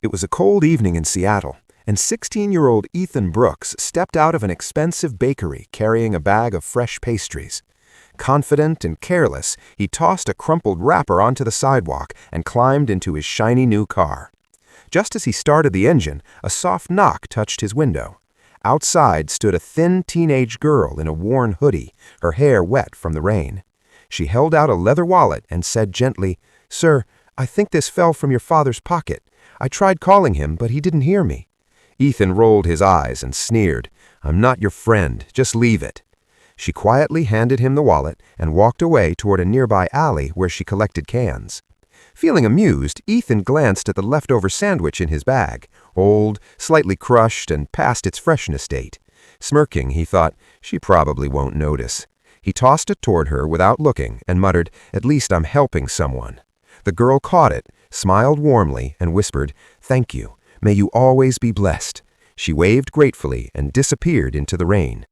It was a cold evening in Seattle, and 16-year-old Ethan Brooks stepped out of an expensive bakery carrying a bag of fresh pastries. Confident and careless, he tossed a crumpled wrapper onto the sidewalk and climbed into his shiny new car. Just as he started the engine, a soft knock touched his window. Outside stood a thin teenage girl in a worn hoodie, her hair wet from the rain. She held out a leather wallet and said gently, "Sir, I think this fell from your father's pocket. I tried calling him, but he didn't hear me." Ethan rolled his eyes and sneered. "I'm not your friend. Just leave it." She quietly handed him the wallet and walked away toward a nearby alley where she collected cans. Feeling amused, Ethan glanced at the leftover sandwich in his bag, old, slightly crushed, and past its freshness date. Smirking, he thought, she probably won't notice. He tossed it toward her without looking and muttered, "At least I'm helping someone." The girl caught it, smiled warmly, and whispered, "Thank you. May you always be blessed." She waved gratefully and disappeared into the rain.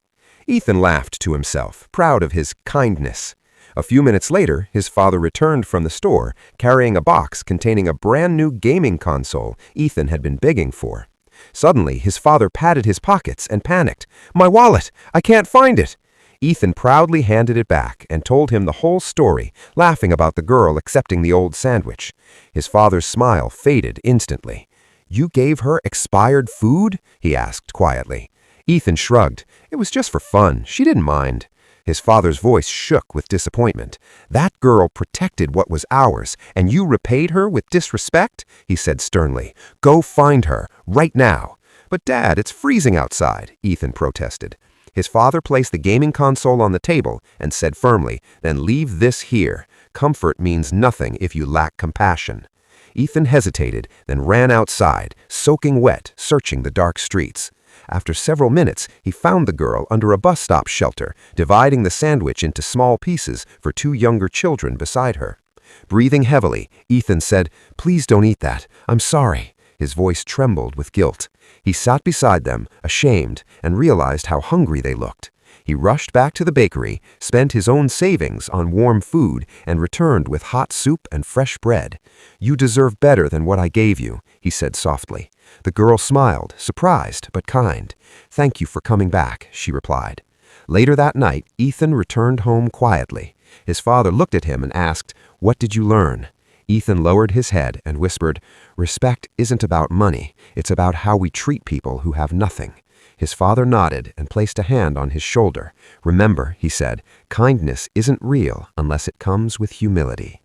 Ethan laughed to himself, proud of his kindness. A few minutes later, his father returned from the store, carrying a box containing a brand-new gaming console Ethan had been begging for. Suddenly, his father patted his pockets and panicked. "My wallet! I can't find it!" Ethan proudly handed it back and told him the whole story, laughing about the girl accepting the old sandwich. His father's smile faded instantly. "You gave her expired food?" he asked quietly. Ethan shrugged. "It was just for fun. She didn't mind." His father's voice shook with disappointment. "That girl protected what was ours, and you repaid her with disrespect?" he said sternly. "Go find her, right now." "But Dad, it's freezing outside," Ethan protested. His father placed the gaming console on the table and said firmly, "Then leave this here. Comfort means nothing if you lack compassion." Ethan hesitated, then ran outside, soaking wet, searching the dark streets. After several minutes, he found the girl under a bus stop shelter, dividing the sandwich into small pieces for two younger children beside her. Breathing heavily, Ethan said, "Please don't eat that. I'm sorry." His voice trembled with guilt. He sat beside them, ashamed, and realized how hungry they looked. He rushed back to the bakery, spent his own savings on warm food, and returned with hot soup and fresh bread. "You deserve better than what I gave you," he said softly. The girl smiled, surprised but kind. "Thank you for coming back," she replied. Later that night, Ethan returned home quietly. His father looked at him and asked, "What did you learn?" Ethan lowered his head and whispered, "Respect isn't about money. It's about how we treat people who have nothing." His father nodded and placed a hand on his shoulder. "Remember," he said, "kindness isn't real unless it comes with humility."